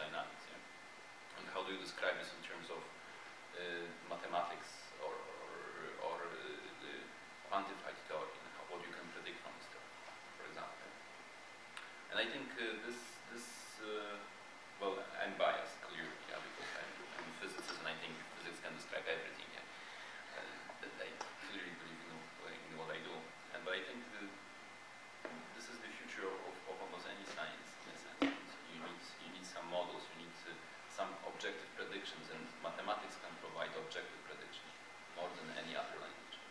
dynamics. Yeah? And how do you describe this in terms of mathematics or quantified theory, and what you can predict from this theory, for example. And I think well, I'm biased clearly, yeah, because I'm a physicist, and I think physics can describe everything. Yeah. That I clearly believe in what I do, but I think this is the future of almost any science in a sense. You need some models, you need some objective predictions, and mathematics can provide objective predictions more than any other language.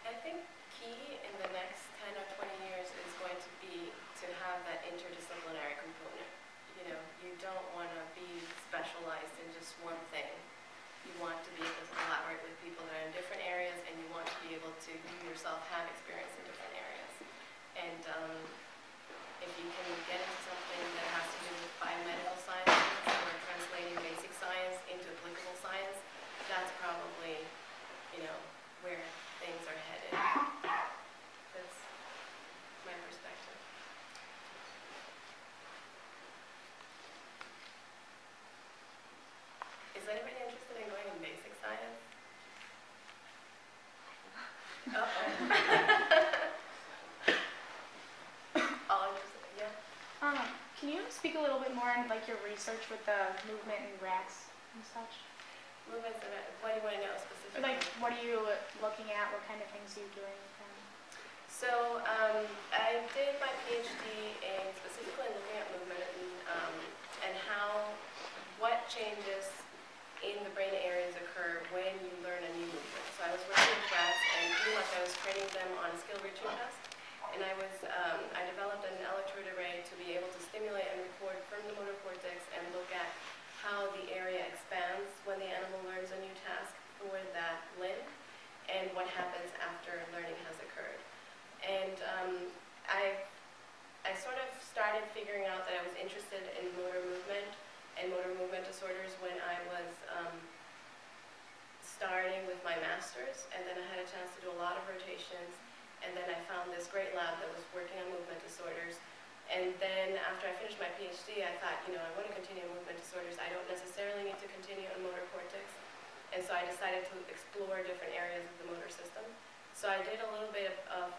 I think key in the next 10 or 20 years is going to be to have that interdisciplinary component. You know, you don't want to be specialized in just one thing. You want to be able to collaborate with people that are in different areas, and you want to be able to, you yourself, have experience in different areas. And if you can get into something that has to do with biomedical sciences or translating basic science into applicable science, that's probably, you know, where things are headed. That's my perspective. Is anybody interested in going in basic science? Uh-oh. All interested, yeah? Can you speak a little bit more on like your research with the movement in rats and such? Movements and what do you want to know specifically? Like, what are you looking at? What kind of things are you doing with them? So I did my PhD in specifically looking at movement and what changes in the brain areas occur when you learn a new movement. So I was working with rats, and pretty much I was training them on a skill reaching test. And I developed an electrode array to be able to stimulate and record from the motor cortex and look at how the area expands when the animal learns a new task for that limb, and what happens after learning has occurred. And I sort of started figuring out that I was interested in motor movement and motor movement disorders when I was starting with my master's, and then I had a chance to do a lot of rotations, and then I found this great lab that was working on movement disorders. And then after I finished my PhD, I thought, you know, I want to continue in movement disorders. I don't necessarily need to continue in motor cortex. And so I decided to explore different areas of the motor system. So I did a little bit of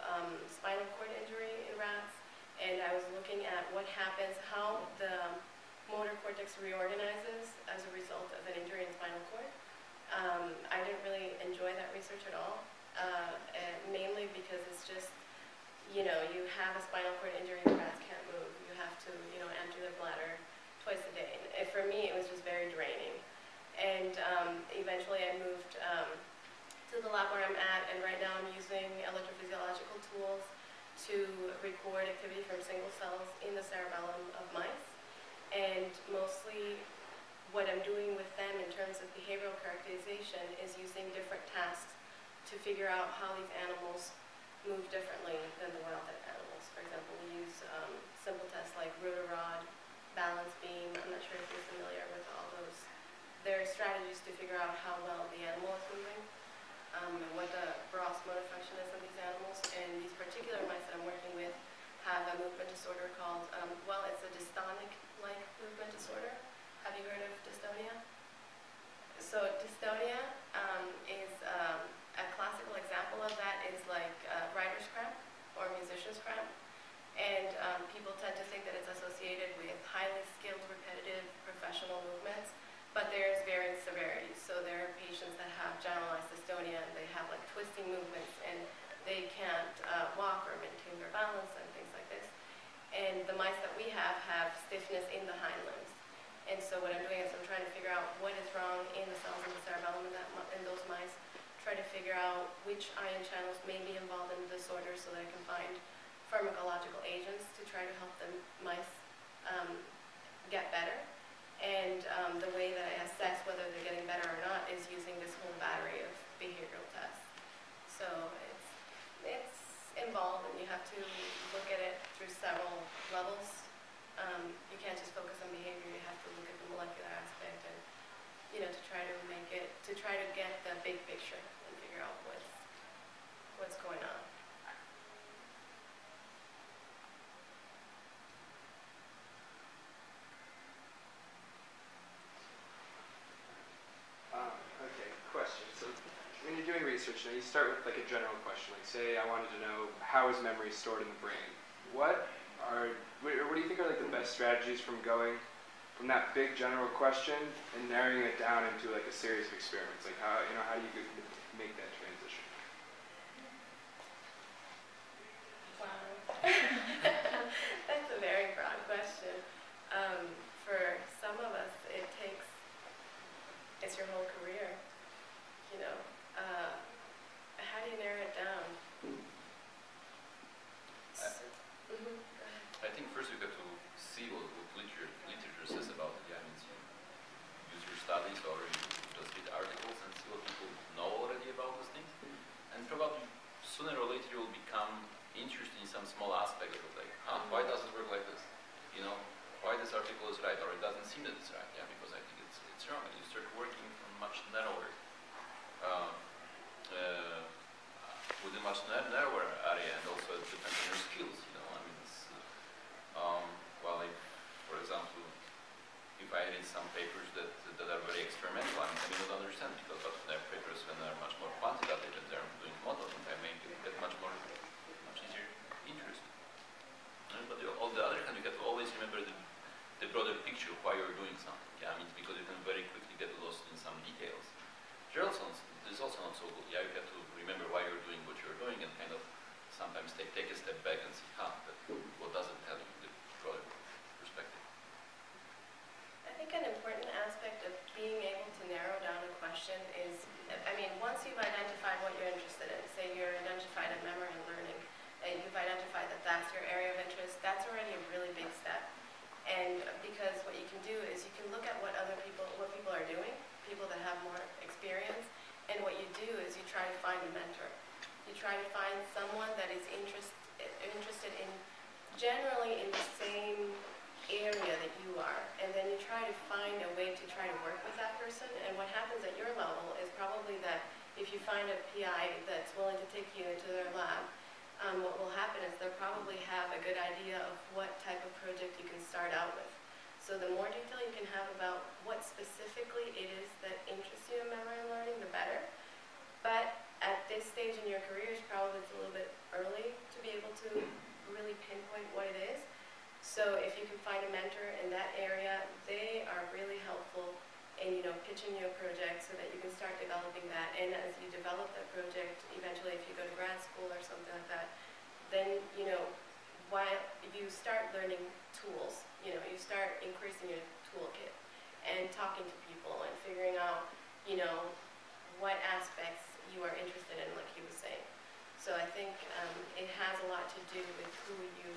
spinal cord injury in rats, and I was looking at what happens, how the motor cortex reorganizes as a result of an injury in spinal cord. I didn't really enjoy that research at all, mainly because it's just, you know, you have a spinal cord injury and rats can't move. You have to, you know, empty their bladder twice a day. And for me, it was just very draining. And eventually I moved to the lab where I'm at, and right now I'm using electrophysiological tools to record activity from single cells in the cerebellum of mice. And mostly what I'm doing with them in terms of behavioral characterization is using different tasks to figure out how these animals move differently than the wild-type animals. For example, we use simple tests like rotor rod, balance beam. I'm not sure if you're familiar with all those. There are strategies to figure out how well the animal is moving, and what the gross motor function is of these animals. And these particular mice that I'm working with have a movement disorder called, well, it's a dystonic-like movement disorder. Have you heard of dystonia? So dystonia is a classical example of that is like writer's cramp or musician's cramp. And people tend to think that it's associated with highly skilled, repetitive, professional movements, but there's varying severities. So there are patients that have generalized dystonia, and they have like twisting movements, and they can't walk or maintain their balance and things like this. And the mice that we have stiffness in the hind limbs. And so what I'm doing is I'm trying to figure out what is wrong in the cells in the cerebellum in those mice, try to figure out which ion channels may be involved in the disorder so that I can find pharmacological agents to try to help the mice get better. And the way that I assess whether they're getting better or not is using this whole battery of behavioral tests. So it's involved, and you have to look at it through several levels. You can't just focus on behavior. You have to look at the molecular aspect, and you know, to try to get the big picture and figure out what's going on. research, you start with like a general question, like say I wanted to know how is memory stored in the brain. What do you think are like the best strategies from going from that big general question and narrowing it down into like a series of experiments? Like how do you make that transition? Wow. That's a very broad question. For some of us, it's your whole career. How do you narrow it down? I think first you have to see what literature says about it. Yeah, I mean, you use your studies or you just read articles and see what people know already about those things. And probably sooner or later you will become interested in some small aspect of it, like, why does it work like this? Why this article is right, or it doesn't seem that it's right. Yeah, because I think it's wrong. And you start working from much narrower, with a much narrower area, and also it depends on your skills. I mean, for example, if I read some papers that are very experimental, I may not understand, because there are papers when they're much more quantitative and they're doing modeling, I may get much easier interest. But on the other hand, you have to always remember the broader picture of why you're doing something. Yeah, I mean, because you can very quickly get lost in some details. This is also not so good. Yeah, you have to remember why you're doing what you're doing and kind of sometimes take a step back and see, what does it tell you, the broader perspective. I think an important aspect of being able to narrow down a question is, once you've identified what you're interested in, say you're identified in memory and learning, and you've identified that that's your area of interest, that's already a really big step. And because what you can do is you can look at what people are doing, people that have more experience, and what you do is you try to find a mentor. You try to find someone that is interested in generally in the same area that you are, and then you try to find a way to try to work with that person. And what happens at your level is probably that if you find a PI that's willing to take you into their lab, what will happen is they'll probably have a good idea of what type of project you can start out with. So the more detail you can have about what specifically it is that interests you in memory and learning, the better. But at this stage in your career, it's probably a little bit early to be able to really pinpoint what it is. So if you can find a mentor in that area, they are really helpful in pitching you a project so that you can start developing that. And as you develop that project, eventually if you go to grad school or something like that, then while you start learning tools, you start increasing your toolkit and talking to people and figuring out what aspects you are interested in, like he was saying. So I think it has a lot to do with who you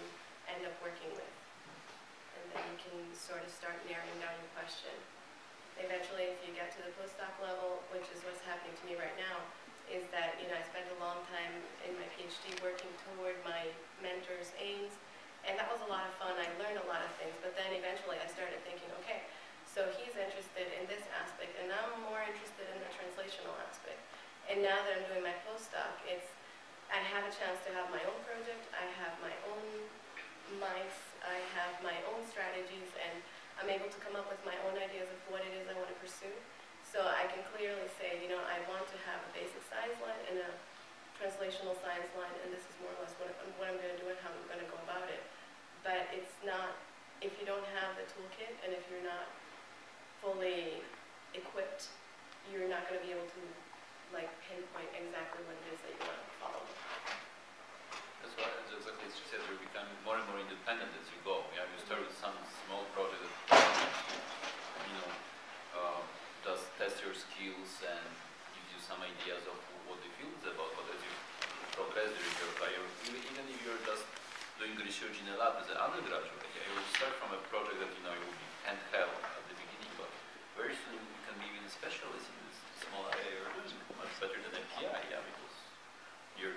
end up working with, and then you can sort of start narrowing down your question. Eventually, if you get to the postdoc level, which is what's happening to me right now, is that I spent a long time in my PhD working toward my mentor's aims, and that was a lot of fun. I learned a lot of things, but then eventually I started thinking, okay, so he's interested in this aspect, and I'm more interested in the translational aspect. And now that I'm doing my postdoc, I have a chance to have my own project, I have my own mice, I have my own strategies, and I'm able to come up with my own ideas of what it is I want to pursue. So I can clearly say, I want to have a basic science line and a translational science line, and this is more or less what I'm going to do and how I'm going to go about it. But it's not, if you don't have the toolkit and if you're not fully equipped, you're not going to be able to pinpoint exactly what it is that you want to follow. That's right. That's exactly as you said. You're becoming more and more independent as you go. Yeah, you start with some small project that does test your skills and gives you some ideas of what the field is about. But as you progress during your career, even if you're just doing research in a lab as an undergraduate, you will start from a project that you will be handheld at the beginning, but very soon you can be even a specialist in this small area you're doing, much better than a PI. Yeah,